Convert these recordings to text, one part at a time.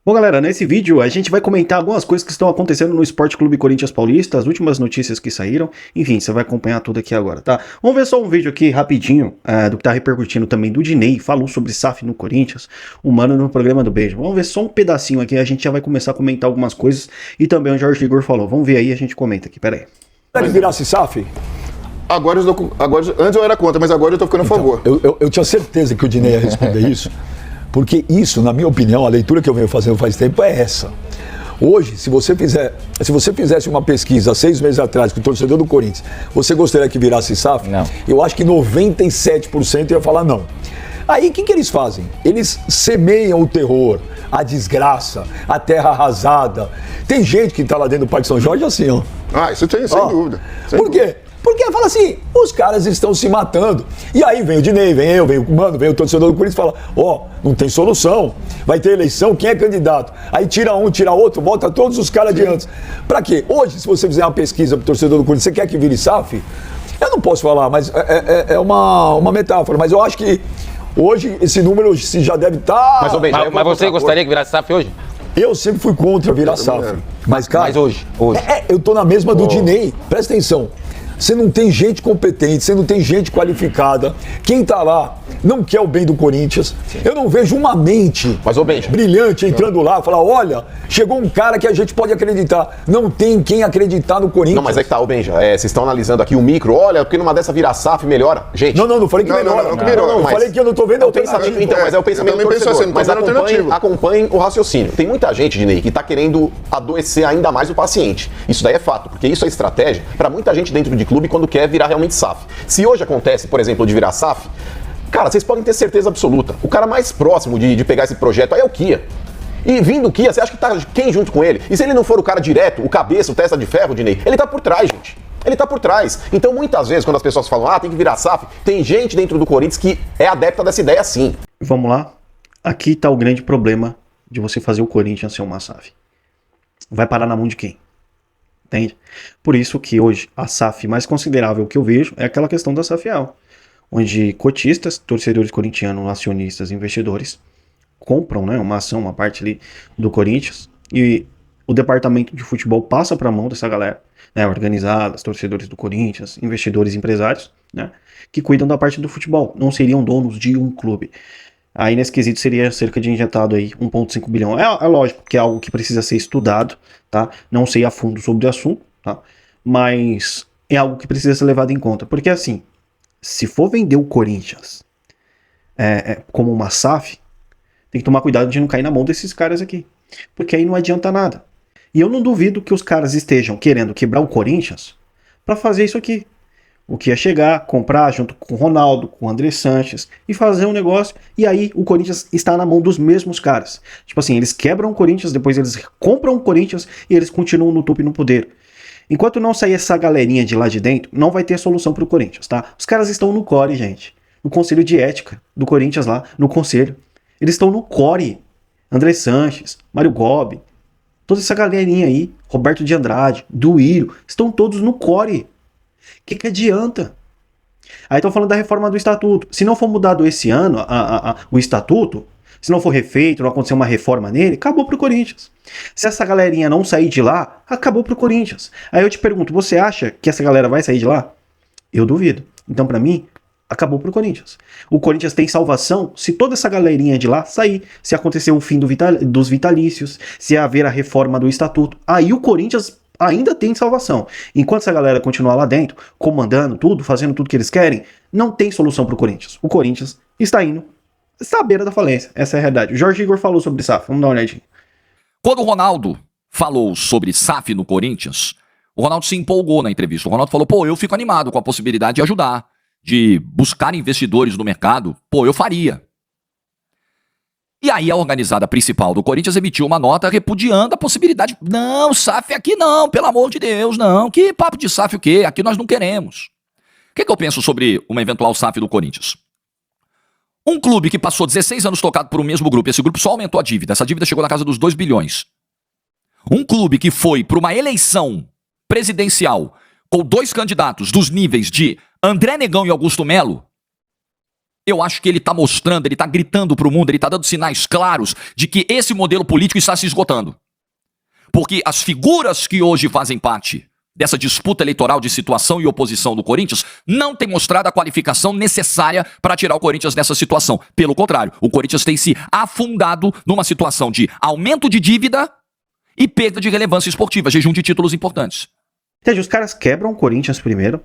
Bom, galera, nesse vídeo a gente vai comentar algumas coisas que estão acontecendo no Sport Clube Corinthians Paulista, as últimas notícias que saíram, enfim, você vai acompanhar tudo aqui agora, tá? Vamos ver só um vídeo aqui rapidinho do que tá repercutindo também do Dinei, falou sobre SAF no Corinthians, o Mano no programa do Beijo. Vamos ver só um pedacinho aqui, a gente já vai começar a comentar algumas coisas e também o Jorge Igor falou. Vamos ver aí, a gente comenta aqui, peraí. Será que virasse SAF? Antes eu era contra, mas agora eu tô ficando a favor. Eu tinha certeza que o Dinei ia responder isso, porque isso, na minha opinião, a leitura que eu venho fazendo faz tempo é essa. Hoje, se você fizesse uma pesquisa 6 meses atrás com o torcedor do Corinthians, você gostaria que virasse SAF? Não. Eu acho que 97% ia falar não. Aí, o que eles fazem? Eles semeiam o terror, a desgraça, a terra arrasada. Tem gente que tá lá dentro do Parque São Jorge assim, ó. Ah, isso tem, sem dúvida. Por quê? Porque fala assim, os caras estão se matando. E aí vem o Dinei, vem eu, vem o Mano, vem o torcedor do Corinthians e fala, não tem solução, vai ter eleição, quem é candidato? Aí tira um, tira outro, bota todos os caras de antes. Pra quê? Hoje, se você fizer uma pesquisa pro torcedor do Corinthians, você quer que vire SAF? Eu não posso falar, mas é uma metáfora, mas eu acho que hoje esse número já deve estar... Mas você gostaria que virasse SAF hoje? Eu sempre fui contra virar SAF. Mas, cara... Mas hoje. Eu tô na mesma do Dinei. Presta atenção. Você não tem gente competente, você não tem gente qualificada. Quem tá lá não quer o bem do Corinthians. Sim. Eu não vejo uma mente brilhante entrando lá e falar, olha, chegou um cara que a gente pode acreditar. Não tem quem acreditar no Corinthians. Não, mas é que tá, Benja, vocês estão analisando aqui o micro, olha, porque numa dessa vira SAF melhora. Gente. Não falei que melhora. Não, falei que eu não tô vendo a alternativa. Então, mas é o pensamento do torcedor. Assim, mas acompanhem o raciocínio. Tem muita gente, Dinei, que tá querendo adoecer ainda mais o paciente. Isso daí é fato, porque isso é estratégia para muita gente dentro de clube quando quer virar realmente SAF. Se hoje acontece, por exemplo, de virar SAF, cara, vocês podem ter certeza absoluta. O cara mais próximo de pegar esse projeto aí é o Kia. E vindo o Kia, você acha que tá quem junto com ele? E se ele não for o cara direto, o cabeça, o testa de ferro, Dinei, ele tá por trás, gente. Ele tá por trás. Então, muitas vezes, quando as pessoas falam, tem que virar SAF, tem gente dentro do Corinthians que é adepta dessa ideia sim. Vamos lá. Aqui tá o grande problema de você fazer o Corinthians ser uma SAF. Vai parar na mão de quem? Entende? Por isso que hoje a SAF mais considerável que eu vejo é aquela questão da SAFial, onde cotistas, torcedores corintianos, acionistas, investidores compram, né, uma ação, uma parte ali do Corinthians e o departamento de futebol passa para a mão dessa galera, né, organizadas, torcedores do Corinthians, investidores, empresários, né, que cuidam da parte do futebol, não seriam donos de um clube. Aí nesse quesito seria cerca de injetado aí 1,5 bilhão. É lógico que é algo que precisa ser estudado, tá? Não sei a fundo sobre o assunto, tá? Mas é algo que precisa ser levado em conta. Porque assim, se for vender o Corinthians como uma SAF, tem que tomar cuidado de não cair na mão desses caras aqui. Porque aí não adianta nada. E eu não duvido que os caras estejam querendo quebrar o Corinthians para fazer isso aqui. O que ia chegar, comprar junto com o Ronaldo, com o André Sanches e fazer um negócio. E aí o Corinthians está na mão dos mesmos caras. Tipo assim, eles quebram o Corinthians, depois eles compram o Corinthians e eles continuam no topo e no poder. Enquanto não sair essa galerinha de lá de dentro, não vai ter solução pro Corinthians, tá? Os caras estão no core, gente. No conselho de ética do Corinthians lá, no conselho. Eles estão no core. André Sanches, Mário Gobi, toda essa galerinha aí, Roberto de Andrade, Duírio, estão todos no core. O que adianta? Aí estão falando da reforma do estatuto. Se não for mudado esse ano o estatuto, se não for refeito, não acontecer uma reforma nele, acabou pro Corinthians. Se essa galerinha não sair de lá, acabou pro Corinthians. Aí eu te pergunto, você acha que essa galera vai sair de lá? Eu duvido. Então pra mim, acabou pro Corinthians. O Corinthians tem salvação se toda essa galerinha de lá sair. Se acontecer o fim dos vitalícios, se haver a reforma do estatuto, aí o Corinthians ainda tem salvação. Enquanto essa galera continuar lá dentro, comandando tudo, fazendo tudo que eles querem, não tem solução pro Corinthians. O Corinthians está à beira da falência. Essa é a realidade. O Jorge Igor falou sobre SAF. Vamos dar uma olhadinha. Quando o Ronaldo falou sobre SAF no Corinthians, o Ronaldo se empolgou na entrevista. O Ronaldo falou, eu fico animado com a possibilidade de ajudar, de buscar investidores no mercado. Eu faria. E aí a organizada principal do Corinthians emitiu uma nota repudiando a possibilidade. Não, SAF aqui não, pelo amor de Deus, não. Que papo de SAF o quê? Aqui nós não queremos. O que eu penso sobre uma eventual SAF do Corinthians? Um clube que passou 16 anos tocado por um mesmo grupo, esse grupo só aumentou a dívida, essa dívida chegou na casa dos 2 bilhões. Um clube que foi para uma eleição presidencial com 2 candidatos dos níveis de André Negão e Augusto Melo, Eu acho que ele tá mostrando, ele tá gritando pro mundo, ele tá dando sinais claros de que esse modelo político está se esgotando. Porque as figuras que hoje fazem parte dessa disputa eleitoral de situação e oposição do Corinthians não têm mostrado a qualificação necessária para tirar o Corinthians dessa situação. Pelo contrário, o Corinthians tem se afundado numa situação de aumento de dívida e perda de relevância esportiva, jejum de títulos importantes. Entende? Os caras quebram o Corinthians primeiro,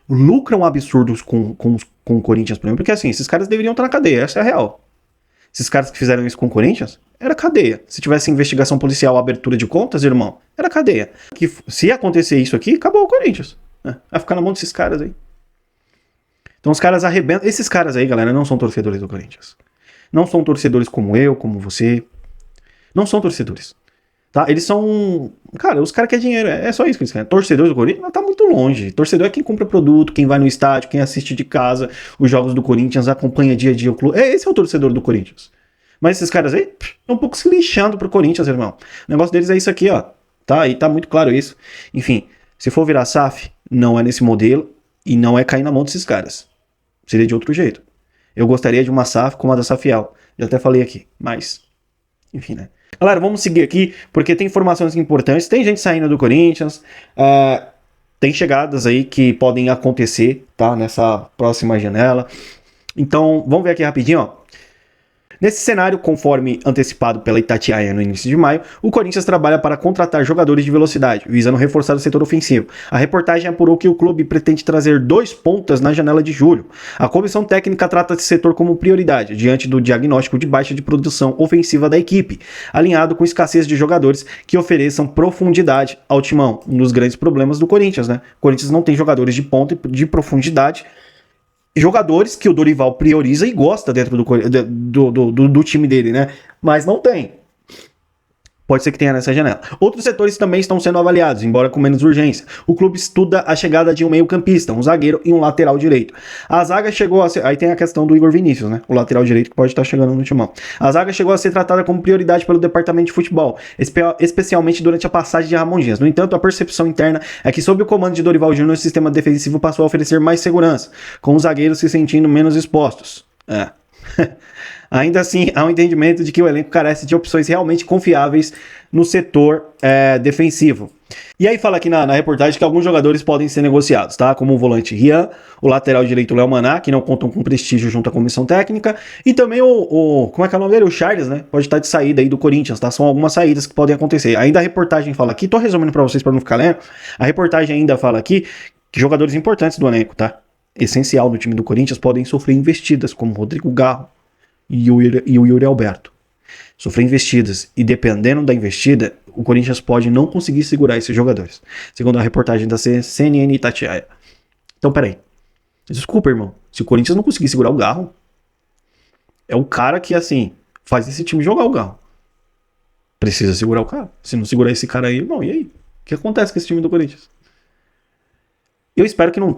lucram absurdos com o Corinthians primeiro, porque assim, esses caras deveriam estar na cadeia, essa é a real. Esses caras que fizeram isso com o Corinthians, era cadeia. Se tivesse investigação policial, abertura de contas, irmão, era cadeia. Que, se acontecer isso aqui, acabou o Corinthians. Né? Vai ficar na mão desses caras aí. Então os caras arrebentam. Esses caras aí, galera, não são torcedores do Corinthians. Não são torcedores como eu, como você. Não são torcedores. Tá? Eles são... Cara, os caras querem dinheiro. É só isso que eles querem. Torcedores do Corinthians tá muito longe. Torcedor é quem compra produto, quem vai no estádio, quem assiste de casa os jogos do Corinthians, acompanha dia a dia o clube. Esse é o torcedor do Corinthians. Mas esses caras aí, estão um pouco se lixando pro Corinthians, irmão. O negócio deles é isso aqui, ó. Tá? E tá muito claro isso. Enfim, se for virar SAF, não é nesse modelo e não é cair na mão desses caras. Seria de outro jeito. Eu gostaria de uma SAF como a da Safiel. Já até falei aqui, mas... Enfim, né? Galera, vamos seguir aqui, porque tem informações importantes. Tem gente saindo do Corinthians. Tem chegadas aí que podem acontecer, tá? Nessa próxima janela. Então, vamos ver aqui rapidinho, ó. Nesse cenário, conforme antecipado pela Itatiaia no início de maio, o Corinthians trabalha para contratar jogadores de velocidade, visando reforçar o setor ofensivo. A reportagem apurou que o clube pretende trazer 2 pontas na janela de julho. A comissão técnica trata esse setor como prioridade, diante do diagnóstico de baixa de produção ofensiva da equipe, alinhado com escassez de jogadores que ofereçam profundidade ao timão. Um dos grandes problemas do Corinthians, né? O Corinthians não tem jogadores de ponta e de profundidade, jogadores que o Dorival prioriza e gosta dentro do time dele, né? Mas não tem. Pode ser que tenha nessa janela. Outros setores também estão sendo avaliados, embora com menos urgência. O clube estuda a chegada de um meio-campista, um zagueiro e um lateral direito. A zaga chegou a ser... Aí tem a questão do Igor Vinícius, né? O lateral direito que pode estar chegando no timão. A zaga chegou a ser tratada como prioridade pelo departamento de futebol, especialmente durante a passagem de Ramon Dias. No entanto, a percepção interna é que, sob o comando de Dorival Júnior, o sistema defensivo passou a oferecer mais segurança, com os zagueiros se sentindo menos expostos. Ainda assim, há um entendimento de que o elenco carece de opções realmente confiáveis no setor defensivo. E aí fala aqui na reportagem que alguns jogadores podem ser negociados, tá? Como o volante Rian, o lateral direito Léo Maná, que não contam com prestígio junto à comissão técnica, e também como é que é o nome dele? O Charles, né? Pode estar de saída aí do Corinthians, tá? São algumas saídas que podem acontecer. Ainda a reportagem fala aqui, tô resumindo pra vocês pra não ficar lendo, a reportagem ainda fala aqui que jogadores importantes do elenco, tá? Essencial do time do Corinthians podem sofrer investidas, como Rodrigo Garro e o Yuri Alberto. Sofrer investidas, e dependendo da investida, o Corinthians pode não conseguir segurar esses jogadores, segundo a reportagem da CNN Itatiaia. Então, peraí. Desculpa, irmão. Se o Corinthians não conseguir segurar o Garro, é o cara que, assim, faz esse time jogar o Garro. Precisa segurar o cara. Se não segurar esse cara aí, irmão, e aí? O que acontece com esse time do Corinthians? Eu espero que não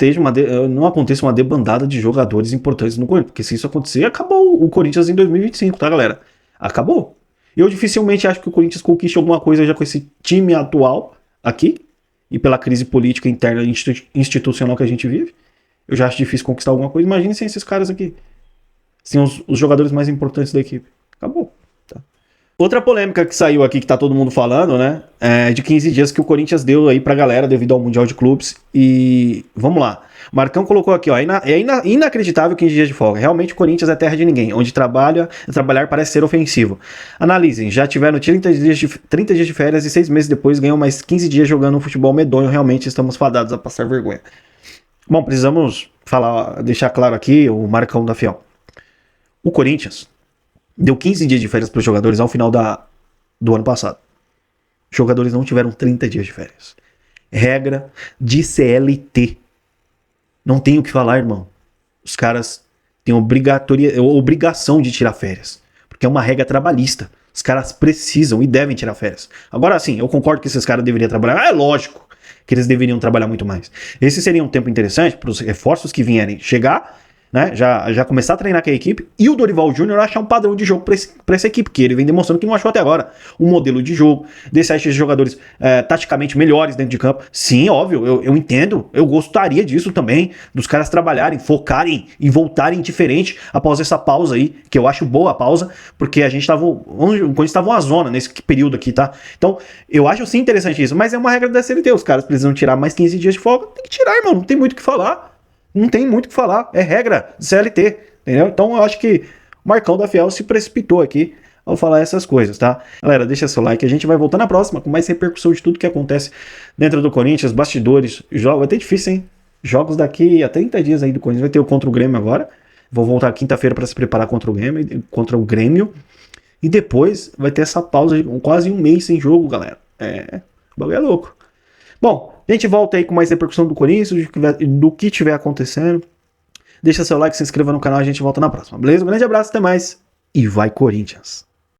aconteça uma debandada de jogadores importantes no Corinthians, porque se isso acontecer, acabou o Corinthians em 2025, tá, galera? Acabou. Eu dificilmente acho que o Corinthians conquiste alguma coisa já com esse time atual aqui, e pela crise política interna institucional que a gente vive. Eu já acho difícil conquistar alguma coisa. Imagine sem esses caras aqui. Sem os jogadores mais importantes da equipe. Acabou. Tá? Outra polêmica que saiu aqui, que tá todo mundo falando, né? É de 15 dias que o Corinthians deu aí pra galera devido ao Mundial de Clubes. E vamos lá. O Marcão colocou aqui, ó. É inacreditável 15 dias de folga. Realmente o Corinthians é terra de ninguém. Onde trabalhar parece ser ofensivo. Analisem, já tiveram 30 dias de férias e 6 meses depois ganham mais 15 dias jogando um futebol medonho. Realmente estamos fadados a passar vergonha. Bom, precisamos deixar claro aqui o Marcão da Fiel. O Corinthians deu 15 dias de férias para os jogadores ao final do ano passado. Os jogadores não tiveram 30 dias de férias. Regra de CLT. Não tem o que falar, irmão. Os caras têm obrigação de tirar férias. Porque é uma regra trabalhista. Os caras precisam e devem tirar férias. Agora sim, eu concordo que esses caras deveriam trabalhar. É lógico que eles deveriam trabalhar muito mais. Esse seria um tempo interessante para os reforços que vierem chegar né? Já começar a treinar com a equipe e o Dorival Júnior achar um padrão de jogo pra essa equipe, que ele vem demonstrando que não achou até agora. Um modelo de jogo, deixar esses jogadores taticamente melhores dentro de campo. Sim, óbvio, eu entendo, eu gostaria disso também, dos caras trabalharem, focarem e voltarem diferente após essa pausa aí, que eu acho boa a pausa, porque a gente tava, quando estava uma zona nesse período aqui, tá? Então, eu acho sim interessante isso, mas é uma regra da CLT, os caras precisam tirar mais 15 dias de folga, tem que tirar, irmão, não tem muito o que falar. Não tem muito o que falar, é regra de CLT, entendeu? Então eu acho que o Marcão da Fiel se precipitou aqui ao falar essas coisas, tá? Galera, deixa seu like, a gente vai voltar na próxima com mais repercussão de tudo que acontece dentro do Corinthians, bastidores, jogos, vai ter difícil, hein? Jogos daqui a 30 dias aí do Corinthians, vai ter o contra o Grêmio agora, vou voltar quinta-feira para se preparar contra o Grêmio, e depois vai ter essa pausa de quase um mês sem jogo, galera. O bagulho é louco. Bom, a gente volta aí com mais repercussão do Corinthians, do que tiver acontecendo. Deixa seu like, se inscreva no canal, a gente volta na próxima, beleza? Um grande abraço, até mais e vai Corinthians!